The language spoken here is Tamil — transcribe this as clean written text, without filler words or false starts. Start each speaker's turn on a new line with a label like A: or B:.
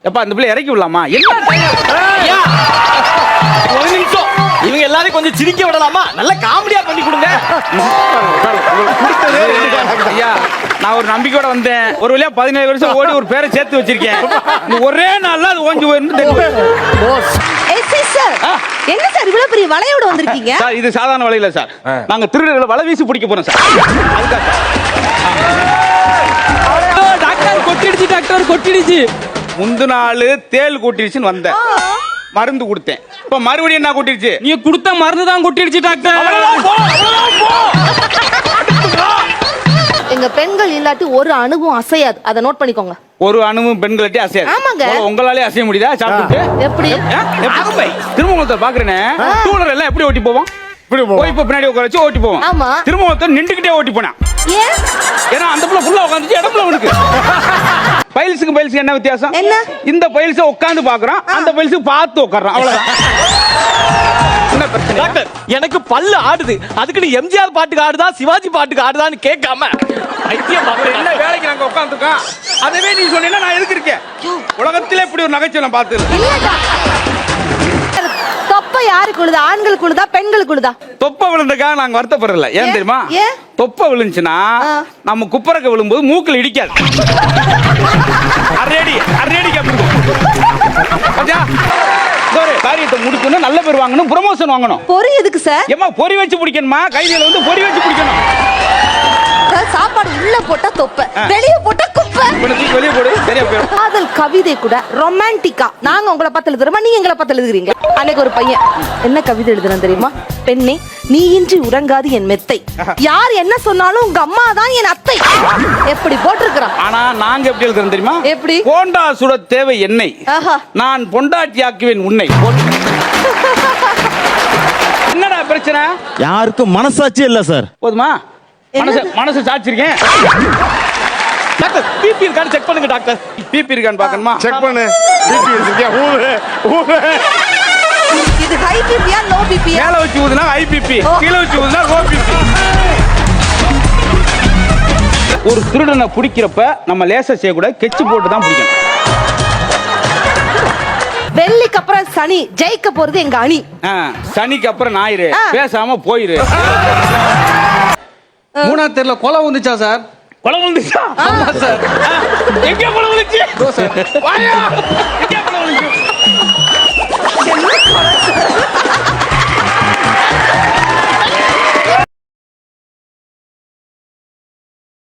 A: எப்பா இந்த பிள்ளை இறக்கி விடலாமா? என்ன
B: ஐயா, ஒரு நிமிஷம், இவங்க எல்லாரையும் கொஞ்சம் சிரிக்க விடலாமா? நல்ல காமெடியா பண்ணி கொடுங்க.
A: ஐயா, நான் ஒரு நம்பிக்கையோட வந்தேன். ஒரு வழியா 17 வருஷம் ஓடி ஒரு பேரை சேர்த்து வச்சிருக்கேன். இந்த ஒரே நாள்ல அது ஓஞ்சு போயிருந்து.
C: என்ன சார் இவ்வளவு பெரிய வலையோட வந்திருக்கீங்க?
A: சார் இது சாதாரண வலை இல்ல சார். நாங்க திருடர்களை வலை வீசி பிடிக்க போறோம் சார். அதுக்காக
B: டாக்டர் கொட்டிடுச்சு, டாக்டர் கொட்டிடுச்சு.
A: முந்து நாள் தேள் கொட்டிடுச்சுன்னு வந்தேன், மருந்து கொடுத்தேன். இப்ப மறுபடியும் என்ன கொட்டிடுச்சு?
B: நீங்க கொடுத்த மருந்து தான் கொட்டிடுச்சு டாக்டர்.
C: எங்க பெண்கள் இல்லாட்டி ஒரு அணுவும் அசையாது, அதை நோட் பண்ணிக்கோங்க.
A: ஒரு அணுவும் பெண்கள்ட்டே அசையாது.
C: ஆமாங்க.
A: உங்களாலே அசைய முடியுதா? சாப்பிட்டு
C: எப்படி?
A: திருமணத்தை பாக்குறேனே, டூலர் எல்லாம் எப்படி ஓட்டி போவோம்? போய் இப்ப பின்னாடி உட்கார வச்சு ஓட்டி போவோம்.
C: ஆமா.
A: திருமணத்தை நின்றுகிட்டே ஓட்டி போனா.
C: ஏன்?
A: ஏன்னா அந்த புள்ள ஃபுல்லா உட்காந்துச்சு, இடம்ல உனக்கு. பைல்ஸுக்கு என்ன வித்தியாசம்?
C: என்ன? இந்த
A: பைல்ஸை உட்காந்து பாக்குறான், அந்த பைல்ஸுக்கு பார்த்து உட்கார்றான். அவ்வளவுதான். என்ன பிரச்சனை?
B: டாக்டர், எனக்கு பல்லு ஆடுது, அதுக்கு எம்ஜிஆர் பாட்டுக்கு ஆடுதா சிவாஜி பாட்டுக்கு ஆடுதான்னு கேட்காம
A: என்ன வேலைக்கு நாங்க உட்காந்துருக்கோம்? அதவே நீ சொன்னீங்கன்னா நான் எதுக்கு இருக்கேன்? உலகத்திலே இப்படி ஒரு நகைச்சுவை நான் பார்த்தது.
C: தொப்பை யாருக்கு விழுதா? ஆண்களுக்கு விழுதா பெண்களுக்கு விழுதா?
A: தொப்பை விழுந்ததுக்காக நாங்க வருத்தப்படல. ஏன் தெரியுமா? தொப்பை விழுந்துச்சுன்னா நம்ம குப்பரக்க விழும்போது மூக்கில் இடிக்காது. அரேடி காரியத்தை முடிக்கணும், நல்ல பேர் வாங்கணும், ப்ரமோஷன் வாங்கணும்.
C: பொறி எதுக்கு சார்?
A: ஏமா பொறி வச்சு பிடிக்கணுமா? கைதில வந்து பொறி வச்சு பிடிக்கணும்.
C: சாப்பாடு உள்ள போட்டா தொப்பை, வெளியே போட்டா குப்பை.
A: வெளியே போடு, சரியா போயிடும்.
C: காதல் கவிதை கூட ரொமான்டிக்கா நாங்க உங்களை பார்த்து எழுதுறோமா, நீங்க எங்களை பார்த்து எழுதுறீங்க. அன்னைக்கு ஒரு பையன் என்ன கவிதை எழுதுறான் தெரியுமா? பெண்ணே நீ இன்றி உறங்காது என் மெத்தை, யார் என்ன சொன்னாலும் உங்க அம்மா தான் என் அத்தை. எப்படி போட்டிருக்கிறான்.
A: ஆனா நாங்க எப்படி எழுதுறோம் தெரியுமா?
C: எப்படி?
A: போண்டா சுட தேவை எண்ணெய், நான் பொண்டாட்டி ஆக்குவேன் உன்னை. என்னடா பிரச்சனை?
D: யாருக்கும் மனசாட்சி இல்ல சார்.
A: போதுமா? மனசு சாச்சிருக்கேன்.
B: டாக்டர், பிபி இருக்கான்னு செக் பண்ணுங்க டாக்டர்.
A: பிபி இருக்கான்னு பார்க்கணுமா?
E: செக் பண்ணு. பிபி வச்சிருக்கியா?
C: இது ஹை பிபியா லோ பிபியா?
A: மேல வச்சு ஊதுனா ஹை பிபி, கீழ வச்சு ஊதுனா லோ பிபி. ஒரு திருடனை பிடிக்கிறப்ப நம்ம லேசா செய்யக்கூடாது, கெச்சு போட்டு தான் பிடிக்கணும்.
C: வெள்ளிக்கு அப்புறம் சனி, ஜெயிக்க போறது எங்க அணி.
A: சனிக்கு அப்புறம் ஞாயிறு, பேசாம போயிரு.
F: மூணாவது தெருல கொலை வந்துச்சா சார்?
A: கொலை வந்துச்சா?
F: ஆமா சார்.
A: எங்க கொலை வந்துச்சு? வாயா, எங்க கொலை வந்துச்சு?